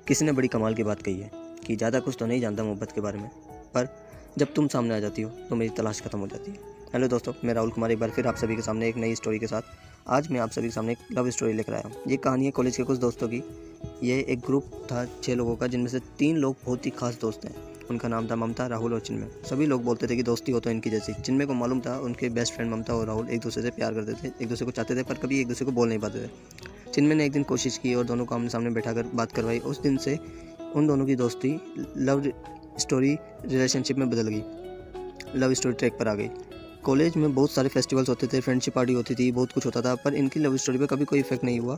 किसी ने बड़ी कमाल की बात कही है कि ज़्यादा कुछ तो नहीं जानता मोहब्बत के बारे में, पर जब तुम सामने आ जाती हो तो मेरी तलाश खत्म हो जाती है। हेलो दोस्तों, मैं राहुल कुमार एक बार फिर आप सभी के सामने एक नई स्टोरी के साथ आज मैं आप सभी के सामने एक लव स्टोरी लेकर आया हूँ। ये कहानी है कॉलेज के कुछ दोस्तों की। ये एक ग्रुप था 6 लोगों का, जिनमें से 3 लोग बहुत ही खास दोस्त हैं। उनका नाम था ममता, राहुल और चिन्मय। सभी लोग बोलते थे कि दोस्ती हो तो इनकी जैसी। चिन्मय को मालूम था उनके बेस्ट फ्रेंड ममता और राहुल एक दूसरे से प्यार करते थे, एक दूसरे को चाहते थे, पर कभी एक दूसरे को बोल नहीं पाते थे। चिन्मय ने एक दिन कोशिश की और दोनों को आमने सामने बैठाकर बात करवाई। उस दिन से उन दोनों की दोस्ती लव स्टोरी रिलेशनशिप में बदल गई, लव स्टोरी ट्रैक पर आ गई। कॉलेज में बहुत सारे फेस्टिवल्स होते थे, फ्रेंडशिप पार्टी होती थी, बहुत कुछ होता था, पर इनकी लव स्टोरी पे कभी कोई इफेक्ट नहीं हुआ,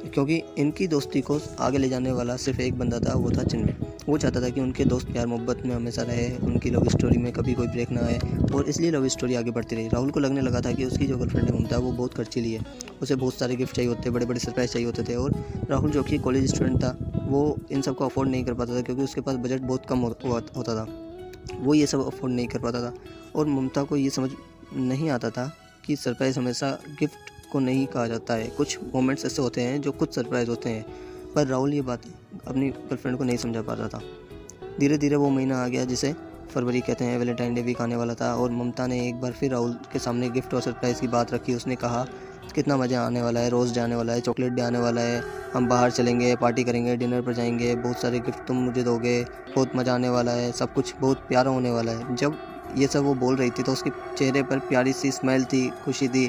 क्योंकि इनकी दोस्ती को आगे ले जाने वाला सिर्फ एक बंदा था, वो था चिन्मय। वो चाहता था कि उनके दोस्त प्यार मोहब्बत में हमेशा रहे, उनकी लव स्टोरी में कभी कोई ब्रेक ना आए, और इसलिए लव स्टोरी आगे बढ़ती रही। राहुल को लगने लगा था कि उसकी जो गर्लफ्रेंड है ममता, वो बहुत खर्चीली है, उसे बहुत सारे गिफ्ट चाहिए होते, बड़े बड़े सरप्राइज चाहिए होते थे, और राहुल जो कि कॉलेज स्टूडेंट था, वो इन सब को अफोर्ड नहीं कर पाता था, क्योंकि उसके पास बजट बहुत कम होता था। वो ये सब अफोर्ड नहीं कर पाता था, और ममता को ये समझ नहीं आता था कि सरप्राइज़ हमेशा गिफ्ट को नहीं कहा जाता है। कुछ मोमेंट्स ऐसे होते हैं जो खुद सरप्राइज़ होते हैं, पर राहुल ये बात अपनी गर्लफ्रेंड को नहीं समझा पाता था। धीरे धीरे वो महीना आ गया जिसे फरवरी कहते हैं। वैलेंटाइन डे वीक आने वाला था, और ममता ने एक बार फिर राहुल के सामने गिफ्ट और सरप्राइज़ की बात रखी। उसने कहा कितना मज़ा आने वाला है, रोज़ डे आने वाला है, चॉकलेट डे आने वाला है, हम बाहर चलेंगे, पार्टी करेंगे, डिनर पर जाएंगे, बहुत सारे गिफ्ट तुम मुझे दोगे, बहुत मज़ा आने वाला है, सब कुछ बहुत प्यारा होने वाला है। जब ये सब वो बोल रही थी तो उसके चेहरे पर प्यारी सी स्माइल थी, खुशी थी।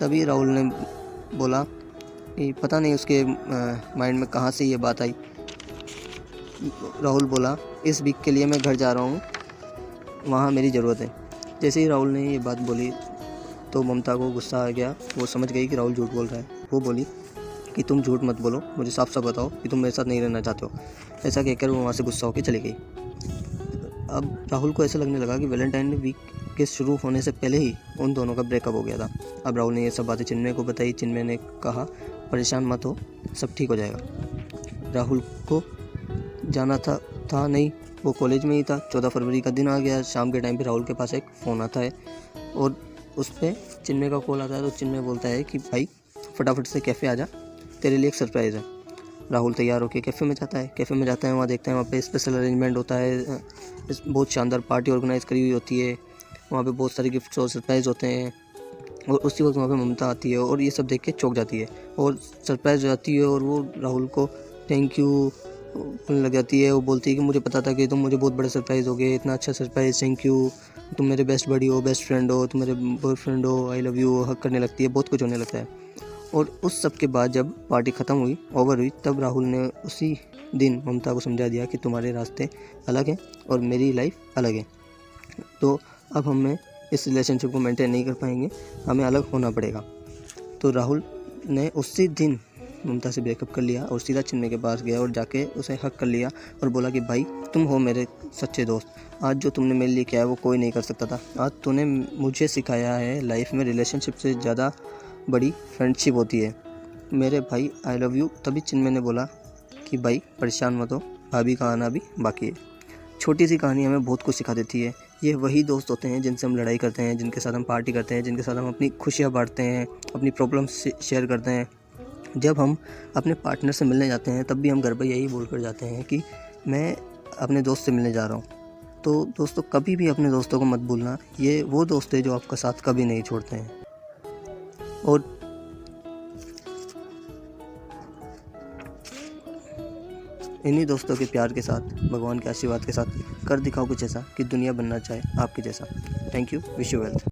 तभी राहुल ने बोला कि पता नहीं उसके माइंड में कहाँ से ये बात आई। राहुल बोला, इस वीक के लिए मैं घर जा रहा हूँ, वहाँ मेरी ज़रूरत है। जैसे ही राहुल ने ये बात बोली तो ममता को गुस्सा आ गया। वो समझ गई कि राहुल झूठ बोल रहा है। वो बोली कि तुम झूठ मत बोलो, मुझे साफ साफ बताओ कि तुम मेरे साथ नहीं रहना चाहते हो। ऐसा कहकर वो वहाँ से गुस्सा होकर चली गई। अब राहुल को ऐसा लगने लगा कि वैलेंटाइन वीक के शुरू होने से पहले ही उन दोनों का ब्रेकअप हो गया था। अब राहुल ने ये सब बातें चिन्मय को बताई। चिन्मय ने कहा, परेशान मत हो, सब ठीक हो जाएगा। राहुल को जाना था नहीं, वो कॉलेज में ही था। 14 फरवरी का दिन आ गया। शाम के टाइम पे राहुल के पास एक फ़ोन आता है, और उस पर चिन्मय का कॉल आता है। तो चिन्मय बोलता है कि भाई फटाफट से कैफ़े आ जा, तेरे लिए एक सरप्राइज़ है। राहुल तैयार होकर कैफ़े में जाता है। कैफ़े में जाता है, वहाँ देखते हैं वहाँ पे स्पेशल अरेंजमेंट होता है, बहुत शानदार पार्टी ऑर्गेनाइज़ करी हुई होती है। वहाँ पे बहुत सारे गिफ्ट्स और सरप्राइज़ होते हैं, और उसी वक्त वहाँ पे ममता आती है, और ये सब देख के चौंक जाती है और सरप्राइज़ हो जाती है, और वो राहुल को थैंक यू बोलने लग जाती है। वो बोलती है कि मुझे पता था कि तुम मुझे बहुत बड़ा सरप्राइज़ दोगे, इतना अच्छा सरप्राइज़, थैंक यू, तुम मेरे बेस्ट बडी हो, बेस्ट फ्रेंड हो, तुम मेरे बॉयफ्रेंड हो, आई लव यू, हक करने लगती है, बहुत कुछ होने लगता है। और उस सब के बाद जब पार्टी ख़त्म हुई, ओवर हुई, तब राहुल ने उसी दिन ममता को समझा दिया कि तुम्हारे रास्ते अलग हैं और मेरी लाइफ अलग है, तो अब हमें इस रिलेशनशिप को मेंटेन नहीं कर पाएंगे, हमें अलग होना पड़ेगा। तो राहुल ने उसी दिन ममता से ब्रेकअप कर लिया और सीधा चिन्मय के पास गया और जाके उसे हक कर लिया और बोला कि भाई तुम हो मेरे सच्चे दोस्त, आज जो तुमने मेरे लिए किया है वो कोई नहीं कर सकता था। आज तूने मुझे सिखाया है लाइफ में रिलेशनशिप से ज़्यादा बड़ी फ्रेंडशिप होती है मेरे भाई, आई लव यू। तभी चिन्मय ने बोला कि भाई परेशान मत हो, भाभी का आना भी बाकी है। छोटी सी कहानी हमें बहुत कुछ सिखा देती है। ये वही दोस्त होते हैं जिनसे हम लड़ाई करते हैं, जिनके साथ हम पार्टी करते हैं, जिनके साथ हम अपनी खुशियाँ बांटते हैं, अपनी प्रॉब्लम्स शेयर करते हैं। जब हम अपने पार्टनर से मिलने जाते हैं तब भी हम घर पर यही बोल कर जाते हैं कि मैं अपने दोस्त से मिलने जा रहा हूँ। तो दोस्तों, कभी भी अपने दोस्तों को मत भूलना, ये वो दोस्त है जो आपका साथ कभी नहीं छोड़ते हैं। और इन्हीं दोस्तों के प्यार के साथ, भगवान के आशीर्वाद के साथ कर दिखाओ कुछ ऐसा कि दुनिया बनना चाहे आपके जैसा। Thank you, wish you wealth.